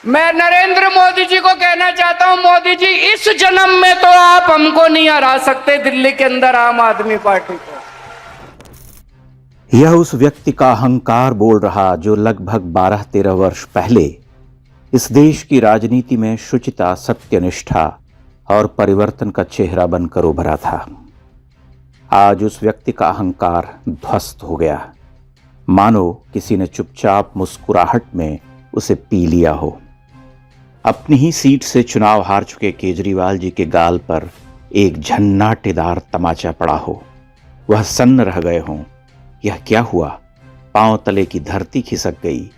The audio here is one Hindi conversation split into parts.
मैं नरेंद्र मोदी जी को कहना चाहता हूं, मोदी जी इस जन्म में तो आप हमको नहीं हरा सकते दिल्ली के अंदर आम आदमी पार्टी को। यह उस व्यक्ति का अहंकार बोल रहा जो लगभग 12-13 वर्ष पहले इस देश की राजनीति में शुचिता, सत्यनिष्ठा और परिवर्तन का चेहरा बनकर उभरा था। आज उस व्यक्ति का अहंकार ध्वस्त हो गया, मानो किसी ने चुपचाप मुस्कुराहट में उसे पी लिया हो। अपनी ही सीट से चुनाव हार चुके केजरीवाल जी के गाल पर एक झन्नाटेदार तमाचा पड़ा हो, वह सन्न रह गए हों। यह क्या हुआ? पांव तले की धरती खिसक गई,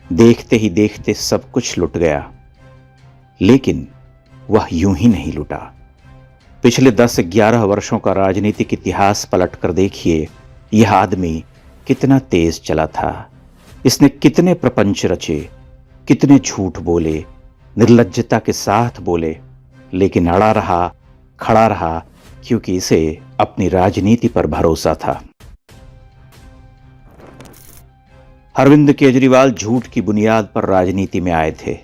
देखते ही देखते सब कुछ लुट गया। लेकिन वह यूं ही नहीं लुटा। पिछले 10-11 वर्षों का राजनीतिक इतिहास पलट कर देखिए, यह आदमी कितना तेज चला था। इसने कितने प्रपंच रचे, कितने झूठ बोले, निर्लज्जता के साथ बोले, लेकिन अड़ा रहा, खड़ा रहा, क्योंकि इसे अपनी राजनीति पर भरोसा था। अरविंद केजरीवाल झूठ की बुनियाद पर राजनीति में आए थे।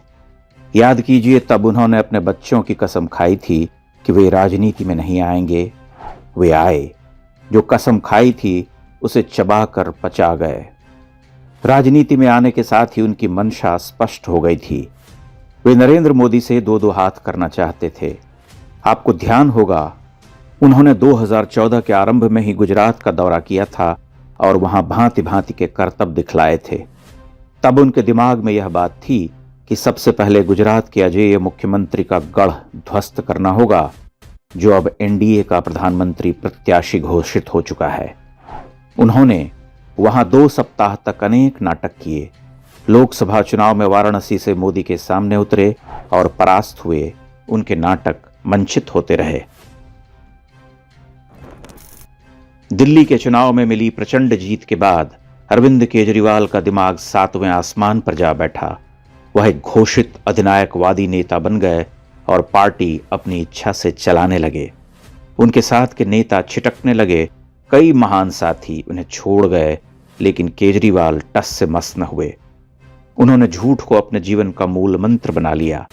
याद कीजिए, तब उन्होंने अपने बच्चों की कसम खाई थी कि वे राजनीति में नहीं आएंगे। वे आए, जो कसम खाई थी उसे चबाकर पचा गए। राजनीति में आने के साथ ही उनकी मंशा स्पष्ट हो गई थी। वे नरेंद्र मोदी से दो हाथ करना चाहते थे। आपको ध्यान होगा, उन्होंने 2014 के आरंभ में ही गुजरात का दौरा किया था और वहां भांति भांति के करतब दिखलाए थे। तब उनके दिमाग में यह बात थी कि सबसे पहले गुजरात के अजेय मुख्यमंत्री का गढ़ ध्वस्त करना होगा, जो अब एनडीए का प्रधानमंत्री प्रत्याशी घोषित हो चुका है। उन्होंने वहां 2 सप्ताह तक अनेक नाटक किए। लोकसभा चुनाव में वाराणसी से मोदी के सामने उतरे और परास्त हुए। उनके नाटक मंचित होते रहे। दिल्ली के चुनाव में मिली प्रचंड जीत के बाद अरविंद केजरीवाल का दिमाग 7वें आसमान पर जा बैठा। वह एक घोषित अधिनायकवादी नेता बन गए और पार्टी अपनी इच्छा से चलाने लगे। उनके साथ के नेता छिटकने लगे। कई महान साथी उन्हें छोड़ गए, लेकिन केजरीवाल टस से मस न हुए। उन्होंने झूठ को अपने जीवन का मूल मंत्र बना लिया।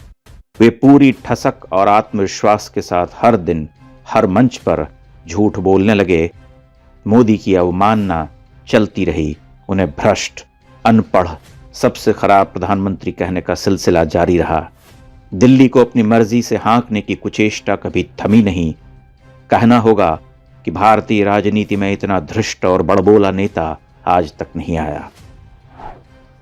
वे पूरी ठसक और आत्मविश्वास के साथ हर दिन, हर मंच पर झूठ बोलने लगे। मोदी की अवमानना चलती रही। उन्हें भ्रष्ट, अनपढ़, सबसे खराब प्रधानमंत्री कहने का सिलसिला जारी रहा। दिल्ली को अपनी मर्जी से हाँकने की कुचेष्टा कभी थमी नहीं। कहना होगा कि भारतीय राजनीति में इतना धृष्ट और बड़बोला नेता आज तक नहीं आया।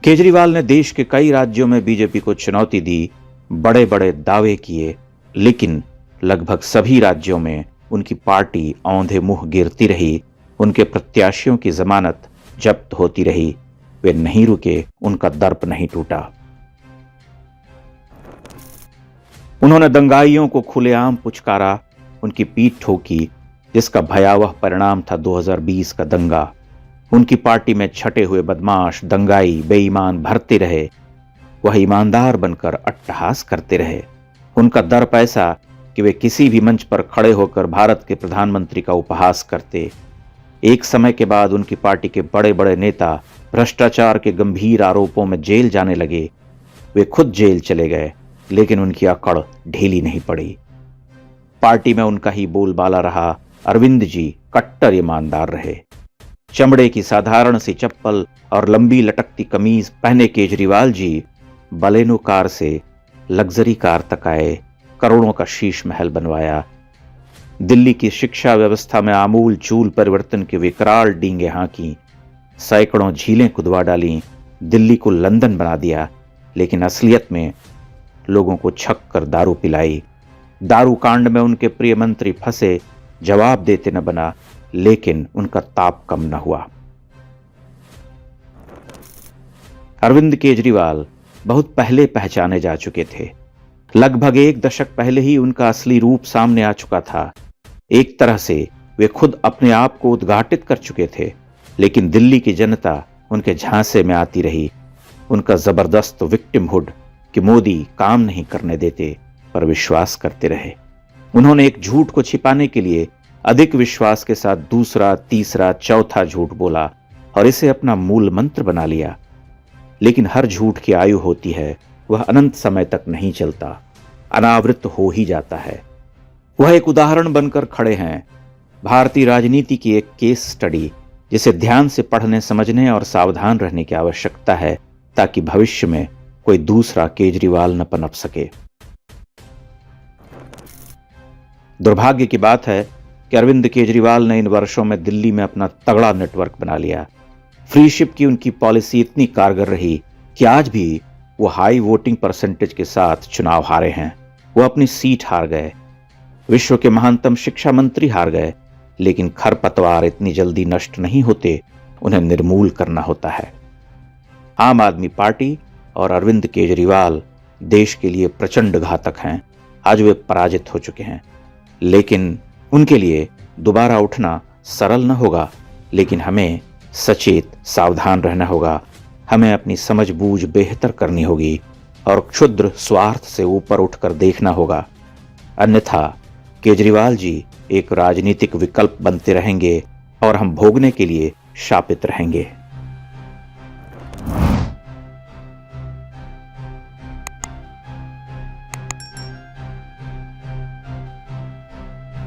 केजरीवाल ने देश के कई राज्यों में बीजेपी को चुनौती दी, बड़े बड़े दावे किए, लेकिन लगभग सभी राज्यों में उनकी पार्टी औंधे मुंह गिरती रही। उनके प्रत्याशियों की जमानत जब्त होती रही। वे नहीं रुके, उनका दर्प नहीं टूटा। उन्होंने दंगाइयों को खुलेआम पुचकारा, उनकी पीठ ठोकी, जिसका भयावह परिणाम था 2020 का दंगा। उनकी पार्टी में छटे हुए बदमाश, दंगाई, बेईमान भरते रहे। वह ईमानदार बनकर अट्टहास करते रहे। उनका दर्प ऐसा कि वे किसी भी मंच पर खड़े होकर भारत के प्रधानमंत्री का उपहास करते। एक समय के बाद उनकी पार्टी के बड़े बड़े नेता भ्रष्टाचार के गंभीर आरोपों में जेल जाने लगे। वे खुद जेल चले गए, लेकिन उनकी अकड़ ढीली नहीं पड़ी। पार्टी में उनका ही बोलबाला रहा। अरविंद जी कट्टर ईमानदार रहे। चमड़े की साधारण सी चप्पल और लंबी लटकती कमीज पहने केजरीवाल जी बलेनो कार से लग्जरी कार तक आए। करोड़ों का शीश महल बनवाया। दिल्ली की शिक्षा व्यवस्था में आमूल चूल परिवर्तन की विकराल डींगे हाँकी। सैकड़ों झीलें खुदवा डाली। दिल्ली को लंदन बना दिया, लेकिन असलियत में लोगों को छक कर दारू पिलाई। दारू कांड में उनके प्रिय मंत्री फंसे, जवाब देते न बना, लेकिन उनका ताप कम न हुआ। अरविंद केजरीवाल बहुत पहले पहचाने जा चुके थे। लगभग 1 दशक पहले ही उनका असली रूप सामने आ चुका था। एक तरह से वे खुद अपने आप को उद्घाटित कर चुके थे, लेकिन दिल्ली की जनता उनके झांसे में आती रही। उनका जबरदस्त विक्टिमहुड कि मोदी काम नहीं करने देते पर विश्वास करते रहे। उन्होंने एक झूठ को छिपाने के लिए अधिक विश्वास के साथ दूसरा, तीसरा, चौथा झूठ बोला और इसे अपना मूल मंत्र बना लिया। लेकिन हर झूठ की आयु होती है वह अनंत समय तक नहीं चलता, अनावृत हो ही जाता है। वह एक उदाहरण बनकर खड़े हैं, भारतीय राजनीति की एक केस स्टडी, जिसे ध्यान से पढ़ने, समझने और सावधान रहने की आवश्यकता है, ताकि भविष्य में कोई दूसरा केजरीवाल न पनप सके। दुर्भाग्य की बात है कि अरविंद केजरीवाल ने इन वर्षों में दिल्ली में अपना तगड़ा नेटवर्क बना लिया। फ्रीशिप की उनकी पॉलिसी इतनी कारगर रही कि आज भी वो हाई वोटिंग परसेंटेज के साथ चुनाव हारे हैं। वो अपनी सीट हार गए, विश्व के महानतम शिक्षा मंत्री हार गए, लेकिन खरपतवार इतनी जल्दी नष्ट नहीं होते, उन्हें निर्मूल करना होता है। आम आदमी पार्टी और अरविंद केजरीवाल देश के लिए प्रचंड घातक हैं। आज वे पराजित हो चुके हैं, लेकिन उनके लिए दोबारा उठना सरल न होगा। लेकिन हमें सचेत, सावधान रहना होगा। हमें अपनी समझबूझ बेहतर करनी होगी और क्षुद्र स्वार्थ से ऊपर उठकर देखना होगा। अन्यथा केजरीवाल जी एक राजनीतिक विकल्प बनते रहेंगे और हम भोगने के लिए शापित रहेंगे।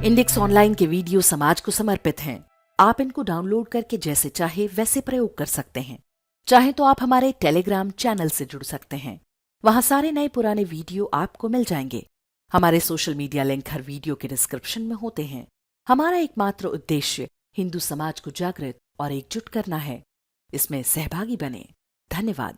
इंडेक्स ऑनलाइन के वीडियो समाज को समर्पित हैं। आप इनको डाउनलोड करके जैसे चाहे वैसे प्रयोग कर सकते हैं। चाहे तो आप हमारे टेलीग्राम चैनल से जुड़ सकते हैं। वहां सारे नए पुराने वीडियो आपको मिल जाएंगे। हमारे सोशल मीडिया लिंक हर वीडियो के डिस्क्रिप्शन में होते हैं। हमारा एकमात्र उद्देश्य हिंदू समाज को जागृत और एकजुट करना है। इसमें सहभागी बने। धन्यवाद।